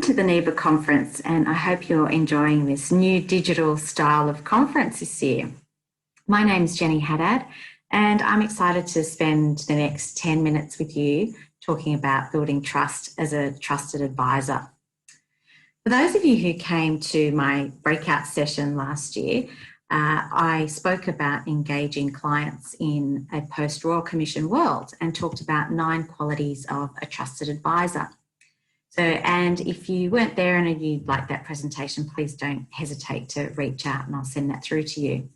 Welcome to the NEBA conference, and I hope you're enjoying this new digital style of conference this year. My name's Jenny Haddad, and I'm excited to spend the next 10 minutes with you talking about building trust as a trusted advisor. For those of you who came to my breakout session last year, I spoke about engaging clients in a post-Royal Commission world and talked about 9 qualities of a trusted advisor. And if you weren't there and you'd like that presentation, please don't hesitate to reach out and I'll send that through to you.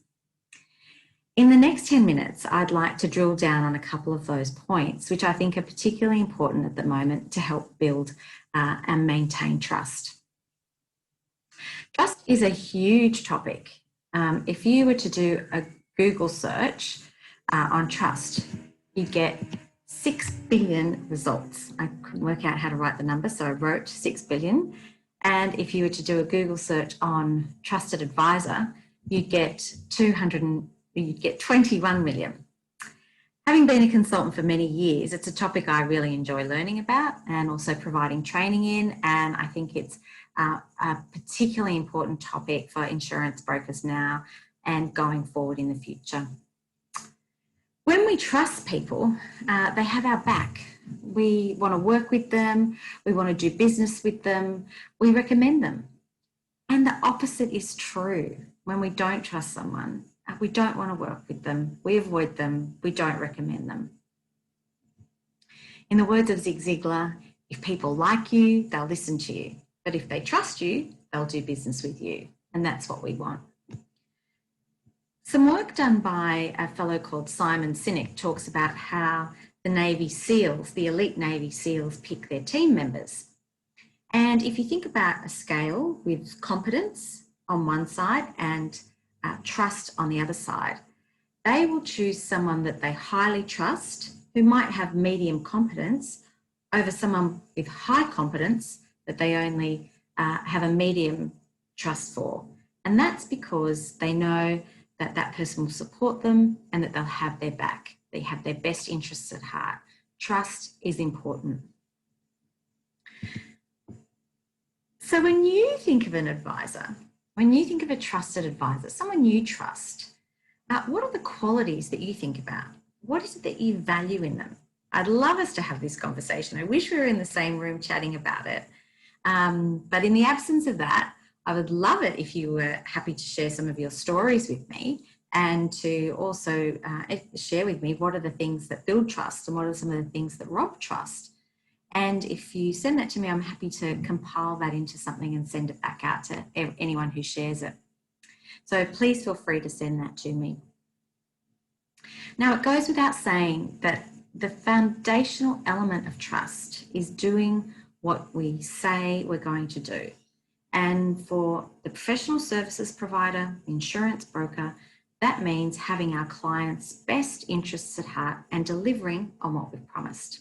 In the next 10 minutes, I'd like to drill down on a couple of those points, which I think are particularly important at the moment to help build and maintain trust. Trust is a huge topic. If you were to do a Google search on trust, you get 6 billion results. I couldn't work out how to write the number, so I wrote 6 billion. And if you were to do a Google search on trusted advisor, you'd get 21 million. Having been a consultant for many years, it's a topic I really enjoy learning about and also providing training in. And I think it's a particularly important topic for insurance brokers now and going forward in the future. When we trust people, they have our back. We want to work with them, we want to do business with them, we recommend them. And the opposite is true. When we don't trust someone, we don't want to work with them, we avoid them, we don't recommend them. In the words of Zig Ziglar, if people like you, they'll listen to you. But if they trust you, they'll do business with you. And that's what we want. Some work done by a fellow called Simon Sinek talks about how the Navy SEALs, the elite Navy SEALs, pick their team members. And if you think about a scale with competence on one side and trust on the other side, they will choose someone that they highly trust, who might have medium competence, over someone with high competence that they only have a medium trust for. And that's because they know that that person will support them and that they'll have their back. They have their best interests at heart. Trust is important. So when you think of an advisor, when you think of a trusted advisor, someone you trust, what are the qualities that you think about? What is it that you value in them? I'd love us to have this conversation. I wish we were in the same room chatting about it. But in the absence of that, I would love it if you were happy to share some of your stories with me and to also share with me what are the things that build trust and what are some of the things that rob trust. And if you send that to me, I'm happy to compile that into something and send it back out to anyone who shares it. So please feel free to send that to me. Now, it goes without saying that the foundational element of trust is doing what we say we're going to do. And for the professional services provider, insurance broker, that means having our clients' best interests at heart and delivering on what we've promised.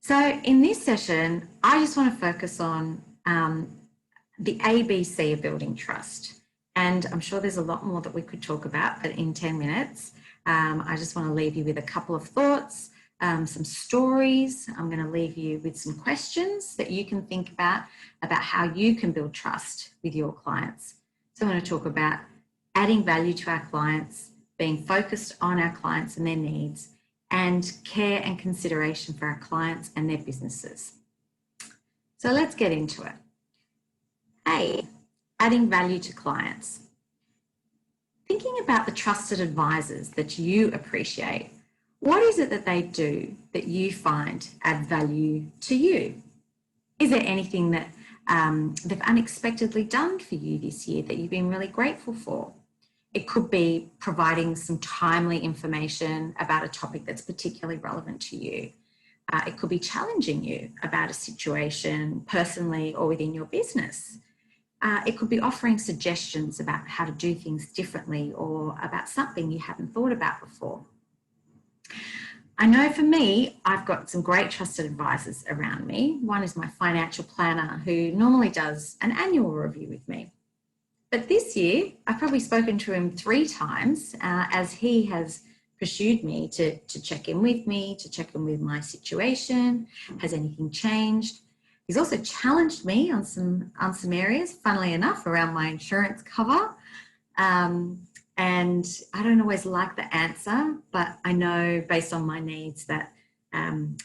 So in this session, I just want to focus on the ABC of building trust. And I'm sure there's a lot more that we could talk about, but in 10 minutes, I just want to leave you with a couple of thoughts, some stories. I'm going to leave you with some questions that you can think about how you can build trust with your clients. So I'm going to talk about adding value to our clients, being focused on our clients and their needs, and care and consideration for our clients and their businesses. So let's get into it. A, adding value to clients. Thinking about the trusted advisors that you appreciate, what is it that they do that you find add value to you? Is there anything that they've unexpectedly done for you this year that you've been really grateful for? It could be providing some timely information about a topic that's particularly relevant to you. It could be challenging you about a situation personally or within your business. It could be offering suggestions about how to do things differently or about something you hadn't thought about before. I know for me, I've got some great trusted advisors around me. One is my financial planner who normally does an annual review with me. But this year, I've probably spoken to him 3 times as he has pursued me to check in with me, to check in with my situation. Has anything changed? He's also challenged me on some areas, funnily enough, around my insurance cover. And I don't always like the answer, but I know based on my needs that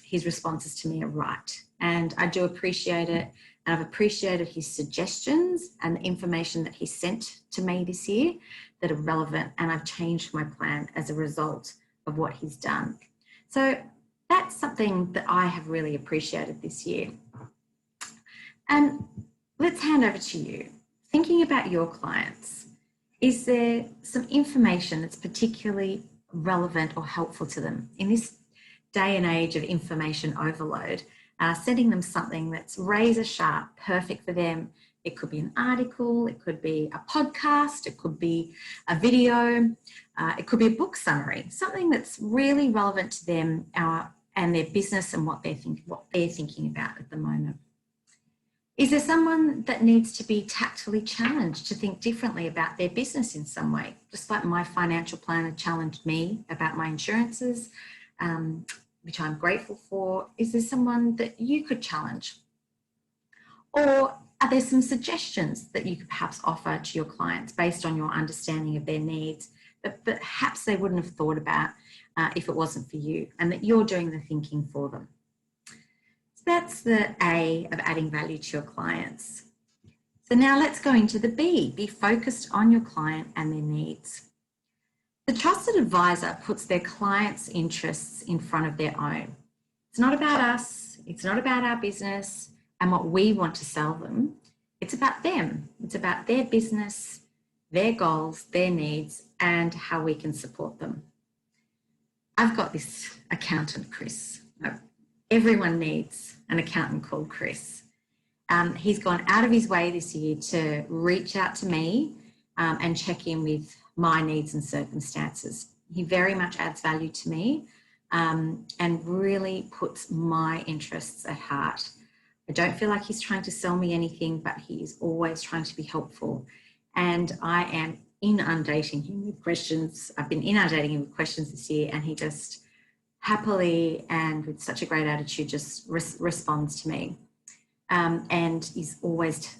his responses to me are right. And I do appreciate it. And I've appreciated his suggestions and the information that he sent to me this year that are relevant. And I've changed my plan as a result of what he's done. So that's something that I have really appreciated this year. And let's hand over to you. Thinking about your clients, is there some information that's particularly relevant or helpful to them in this day and age of information overload? Sending them something that's razor sharp, perfect for them. It could be an article, it could be a podcast, it could be a video, it could be a book summary, something that's really relevant to them and their business and what they're thinking about at the moment. Is there someone that needs to be tactfully challenged to think differently about their business in some way? Just like my financial planner challenged me about my insurances, which I'm grateful for. Is there someone that you could challenge? Or are there some suggestions that you could perhaps offer to your clients based on your understanding of their needs that perhaps they wouldn't have thought about if it wasn't for you, and that you're doing the thinking for them? That's the A of adding value to your clients. So now let's go into the B, be focused on your client and their needs. The trusted advisor puts their clients' interests in front of their own. It's not about us, it's not about our business and what we want to sell them. It's about them. It's about their business, their goals, their needs, and how we can support them. I've got this accountant, Chris. Everyone needs an accountant called Chris. He's gone out of his way this year to reach out to me and check in with my needs and circumstances. He very much adds value to me and really puts my interests at heart. I don't feel like he's trying to sell me anything, but he's always trying to be helpful. And I am inundating him with questions. I've been inundating him with questions this year, and he just happily and with such a great attitude just responds to me. And is always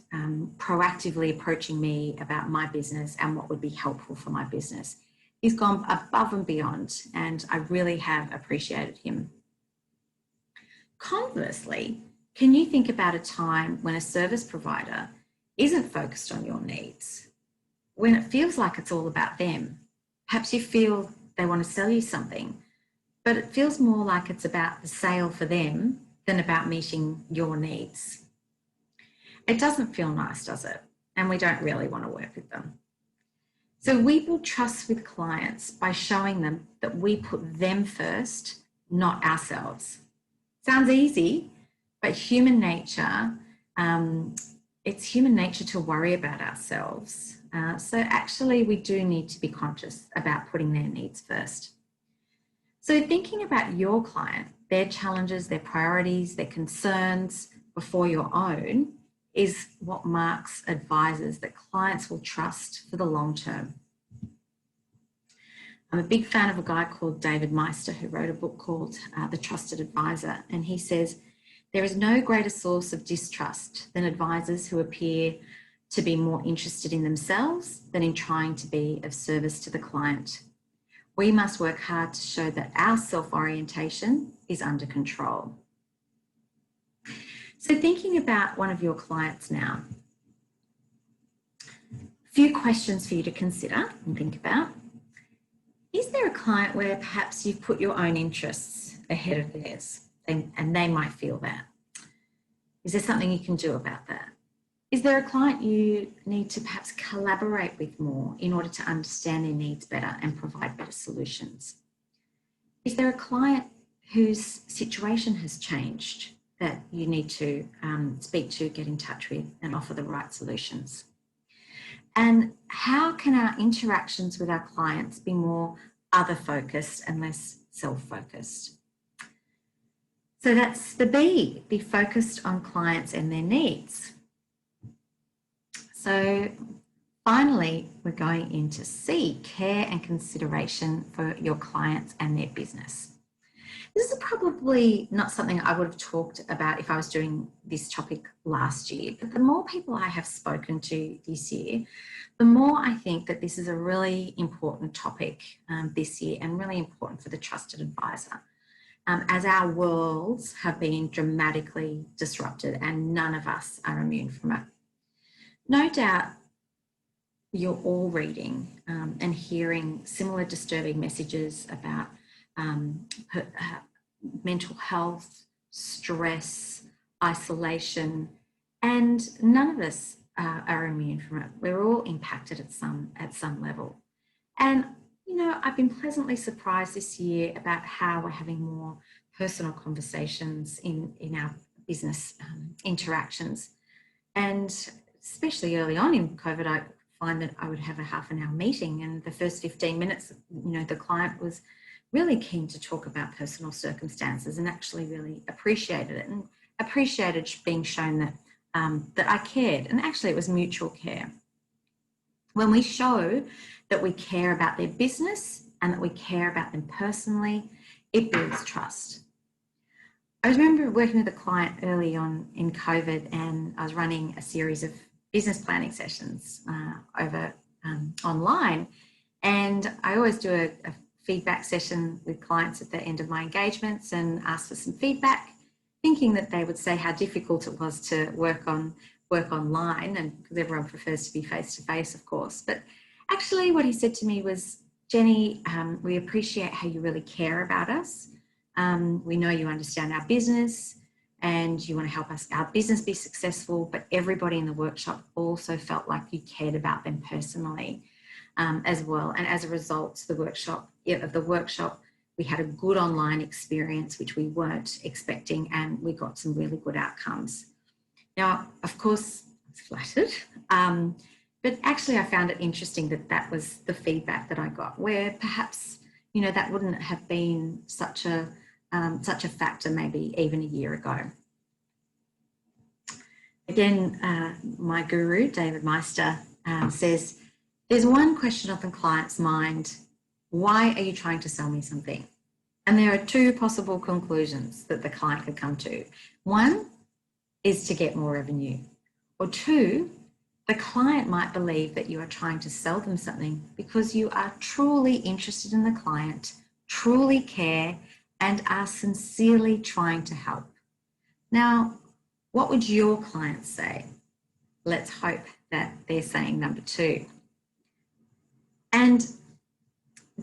proactively approaching me about my business and what would be helpful for my business. He's gone above and beyond, and I really have appreciated him. Conversely, can you think about a time when a service provider isn't focused on your needs, when it feels like it's all about them? Perhaps you feel they want to sell you something, but it feels more like it's about the sale for them than about meeting your needs. It doesn't feel nice, does it? And we don't really want to work with them. So we build trust with clients by showing them that we put them first, not ourselves. Sounds easy, but human nature, it's human nature to worry about ourselves. So actually we do need to be conscious about putting their needs first. So thinking about your client, their challenges, their priorities, their concerns before your own is what marks advisors that clients will trust for the long term. I'm a big fan of a guy called David Meister who wrote a book called The Trusted Advisor, and he says, there is no greater source of distrust than advisors who appear to be more interested in themselves than in trying to be of service to the client. We must work hard to show that our self-orientation is under control. So thinking about one of your clients now, a few questions for you to consider and think about. Is there a client where perhaps you've put your own interests ahead of theirs and they might feel that? Is there something you can do about that? Is there a client you need to perhaps collaborate with more in order to understand their needs better and provide better solutions? Is there a client whose situation has changed that you need to speak to, get in touch with, and offer the right solutions? And how can our interactions with our clients be more other-focused and less self-focused? So that's the B, be focused on clients and their needs. So finally, we're going into C, care and consideration for your clients and their business. This is probably not something I would have talked about if I was doing this topic last year, but the more people I have spoken to this year, the more I think that this is a really important topic this year, and really important for the trusted advisor, as our worlds have been dramatically disrupted and none of us are immune from it. No doubt you're all reading and hearing similar disturbing messages about mental health, stress, isolation, and none of us are immune from it. We're all impacted at some level. And, you know, I've been pleasantly surprised this year about how we're having more personal conversations in our business interactions. And especially early on in COVID, I find that I would have a half an hour meeting, and the first 15 minutes, you know, the client was really keen to talk about personal circumstances and actually really appreciated it and appreciated being shown that that I cared, and actually it was mutual care. When we show that we care about their business and that we care about them personally, it builds trust. I remember working with a client early on in COVID, and I was running a series of business planning sessions over online, and I always do a feedback session with clients at the end of my engagements and ask for some feedback, thinking that they would say how difficult it was to work online, and because everyone prefers to be face-to-face, of course. But actually what he said to me was, Jenny, we appreciate how you really care about us. We know you understand our business and you want to help us, our business, be successful, but everybody in the workshop also felt like you cared about them personally as well. And as a result, the workshop, we had a good online experience, which we weren't expecting, and we got some really good outcomes. Now, of course, I was flattered, but actually I found it interesting that that was the feedback that I got, where perhaps, you know, that wouldn't have been such a factor maybe even a year ago. Again, my guru, David Meister, says, there's one question on the client's mind: why are you trying to sell me something? And there are two possible conclusions that the client could come to. One is to get more revenue, or two, the client might believe that you are trying to sell them something because you are truly interested in the client, truly care, and are sincerely trying to help. Now, what would your clients say? Let's hope that they're saying number two. And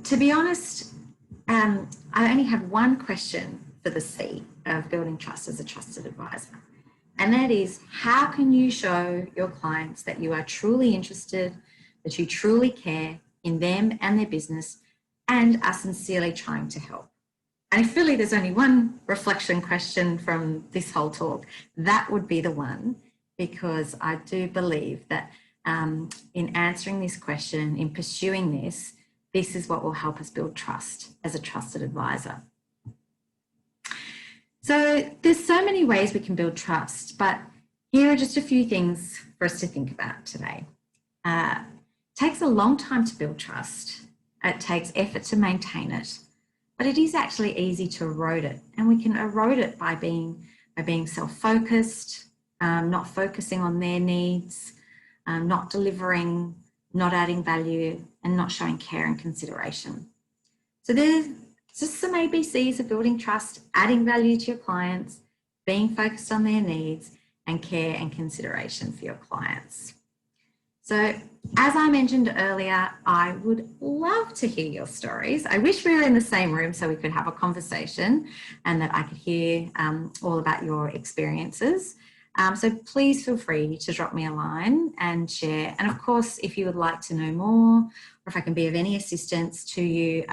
to be honest, I only have one question for the C of building trust as a trusted advisor. And that is, how can you show your clients that you are truly interested, that you truly care in them and their business, and are sincerely trying to help? And if really there's only one reflection question from this whole talk, that would be the one, because I do believe that in answering this question, in pursuing this, this is what will help us build trust as a trusted advisor. So there's so many ways we can build trust, but here are just a few things for us to think about today. It takes a long time to build trust. It takes effort to maintain it, but it is actually easy to erode it. And we can erode it by being self-focused, not focusing on their needs, not delivering, not adding value, and not showing care and consideration. So there's just some ABCs of building trust: adding value to your clients, being focused on their needs, and care and consideration for your clients. So as I mentioned earlier, I would love to hear your stories. I wish we were in the same room so we could have a conversation and that I could hear all about your experiences. So please feel free to drop me a line and share. And of course, if you would like to know more, or if I can be of any assistance to you,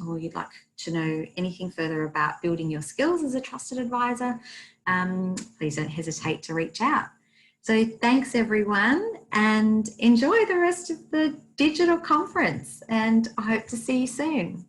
or you'd like to know anything further about building your skills as a trusted advisor, please don't hesitate to reach out. So thanks everyone, and enjoy the rest of the digital conference, and I hope to see you soon.